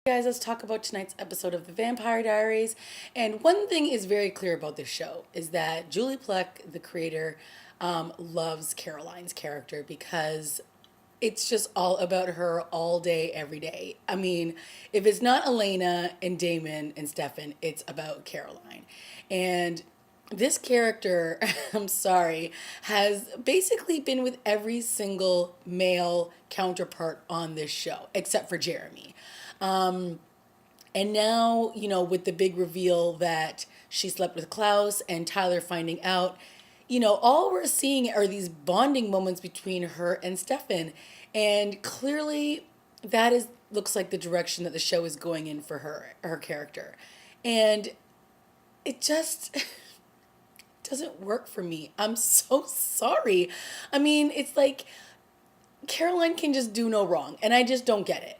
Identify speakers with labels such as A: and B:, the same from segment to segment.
A: Guys, let's talk about tonight's episode of the Vampire Diaries. And one thing is very clear about this show is that Julie Plec, the creator, loves Caroline's character because it's just all about her all day, every day. I mean, if it's not Elena and Damon and Stefan, it's about Caroline. And this character, I'm sorry, has basically been with every single male counterpart on this show, except for Jeremy. And now, with the big reveal that she slept with Klaus and Tyler finding out, all we're seeing are these bonding moments between her and Stefan. And clearly that is looks like the direction that the show is going in for her character. And it just doesn't work for me. I'm so sorry. I mean, it's like Caroline can just do no wrong, and I just don't get it.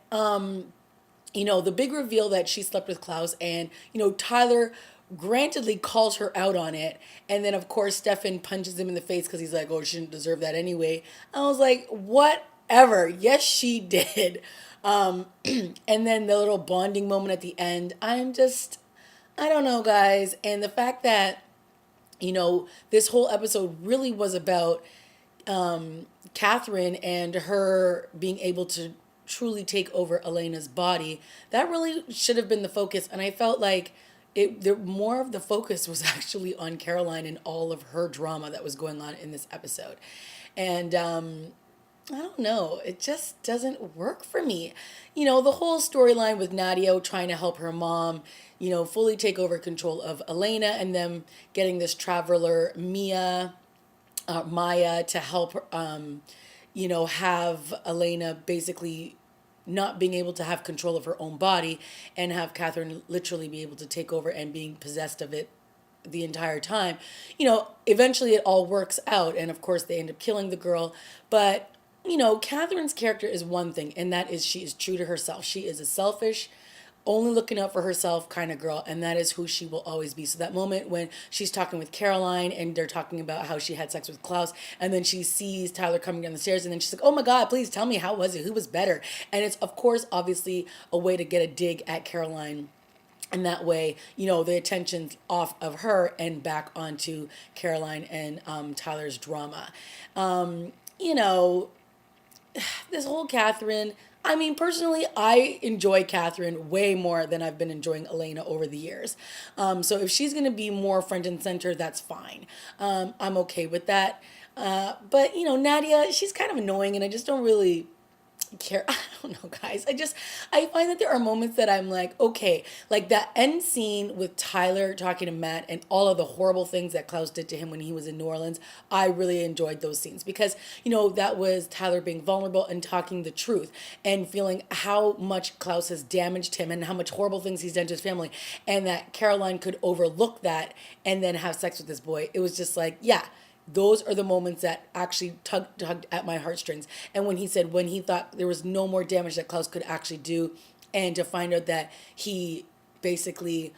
A: The big reveal that she slept with Klaus, and Tyler grantedly calls her out on it, and then of course Stefan punches him in the face because he's like, oh, she didn't deserve that anyway. I was like, whatever. Yes, she did. And then the little bonding moment at the end, I don't know, guys. And the fact that this whole episode really was about Catherine and her being able to truly take over Elena's body. That really should have been the focus, and I felt like more of the focus was actually on Caroline and all of her drama that was going on in this episode. And I don't know, it just doesn't work for me. The whole storyline with Nadia trying to help her mom, fully take over control of Elena, and them getting this traveler Maya to help have Elena basically not being able to have control of her own body, and have Catherine literally be able to take over and being possessed of it the entire time. Eventually it all works out, and of course they end up killing the girl. But, Catherine's character is one thing, and that is she is true to herself. She is a selfish, only looking out for herself kind of girl, and that is who she will always be. So that moment when she's talking with Caroline and they're talking about how she had sex with Klaus, and then she sees Tyler coming down the stairs, and then she's like, oh my god, please tell me, how was it, who was better? And it's of course obviously a way to get a dig at Caroline, and that way, the attention's off of her and back onto Caroline and Tyler's drama. You know, this whole Catherine, I mean, personally, I enjoy Catherine way more than I've been enjoying Elena over the years. So if she's going to be more front and center, that's fine. I'm okay with that. But, Nadia, she's kind of annoying, and I just don't really care. I don't know, guys. I find that there are moments that I'm like, okay, like that end scene with Tyler talking to Matt and all of the horrible things that Klaus did to him when he was in New Orleans. I really enjoyed those scenes because, that was Tyler being vulnerable and talking the truth and feeling how much Klaus has damaged him and how much horrible things he's done to his family, and that Caroline could overlook that and then have sex with this boy. It was just like, yeah, those are the moments that actually tugged at my heartstrings. And when he said, when he thought there was no more damage that Klaus could actually do, and to find out that he basically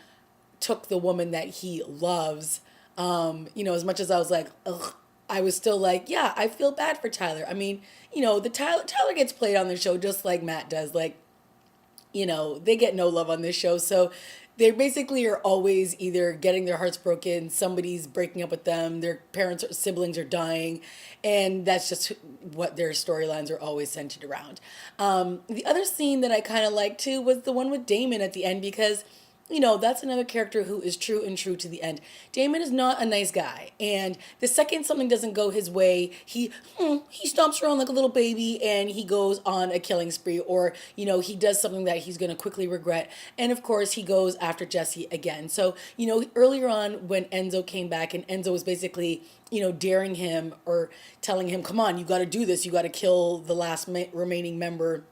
A: took the woman that he loves, as much as I was like, ugh, I was still like, yeah, I feel bad for Tyler. I mean, the Tyler gets played on the show just like Matt does. Like, they get no love on this show. So they basically are always either getting their hearts broken, somebody's breaking up with them, their parents or siblings are dying, and that's just what their storylines are always centered around. The other scene that I kind of liked too was the one with Damon at the end, because that's another character who is true and true to the end. Damon is not a nice guy. And the second something doesn't go his way, he stomps around like a little baby and he goes on a killing spree, or, he does something that he's going to quickly regret. And of course, he goes after Jesse again. So, earlier on when Enzo came back and Enzo was basically, daring him or telling him, come on, you got to do this. You got to kill the last remaining member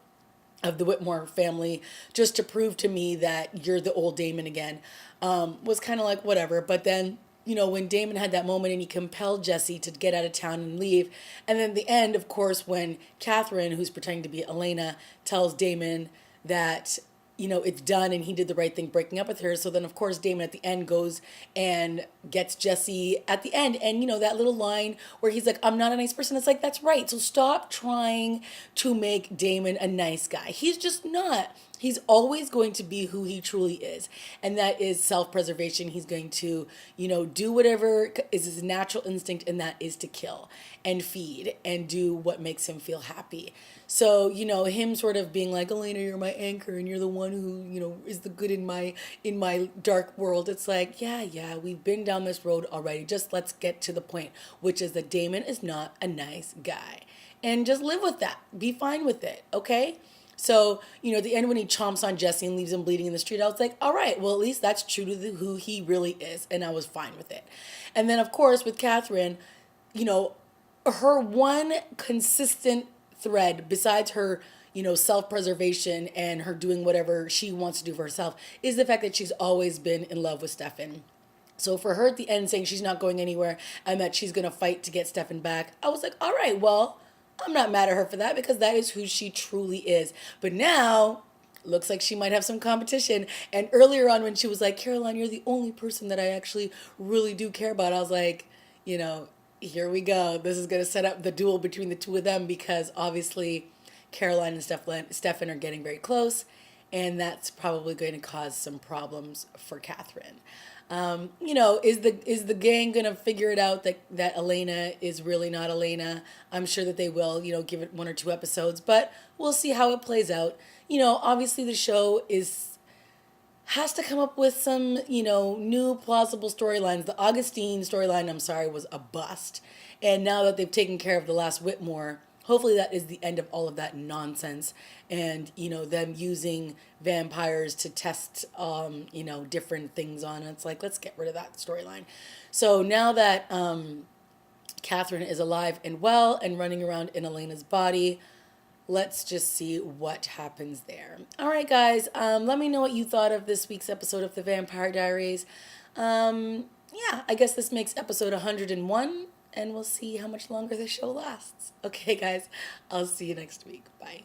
A: of the Whitmore family just to prove to me that you're the old Damon again, was kind of like whatever. But then, when Damon had that moment and he compelled Jesse to get out of town and leave, and then the end, of course, when Catherine, who's pretending to be Elena, tells Damon that it's done and he did the right thing breaking up with her. So then, of course, Damon at the end goes and gets Jesse at the end. And, that little line where he's like, I'm not a nice person. It's like, that's right. So stop trying to make Damon a nice guy. He's just not. he's always going to be who he truly is, and that is self-preservation. He's going to, do whatever is his natural instinct, and that is to kill and feed and do what makes him feel happy. So, him sort of being like, Elena, you're my anchor and you're the one who, is the good in my dark world. It's like, yeah, yeah, we've been down this road already. Just let's get to the point, which is that Damon is not a nice guy. And just live with that. Be fine with it, okay? So, at the end when he chomps on Jesse and leaves him bleeding in the street, I was like, all right, well, at least that's true to who he really is. And I was fine with it. And then, of course, with Catherine, you know, her one consistent thread, besides her, self preservation and her doing whatever she wants to do for herself, is the fact that she's always been in love with Stefan. So for her at the end saying she's not going anywhere and that she's going to fight to get Stefan back, I was like, all right, well, I'm not mad at her for that because that is who she truly is. But now, looks like she might have some competition. And earlier on when she was like, Caroline, you're the only person that I actually really do care about, I was like, here we go. This is going to set up the duel between the two of them because obviously Caroline and Stefan are getting very close. And that's probably going to cause some problems for Catherine. Is the gang gonna figure it out that Elena is really not Elena? I'm sure that they will, give it 1 or 2 episodes, but we'll see how it plays out. Obviously the show is has to come up with some, new plausible storylines. The Augustine storyline, I'm sorry, was a bust. And now that they've taken care of the last Whitmore, hopefully that is the end of all of that nonsense and, them using vampires to test, different things on. It's like, let's get rid of that storyline. So now that Catherine is alive and well and running around in Elena's body, let's just see what happens there. All right, guys, let me know what you thought of this week's episode of The Vampire Diaries. Yeah, I guess this makes episode 101, and we'll see how much longer the show lasts. Okay, guys, I'll see you next week. Bye.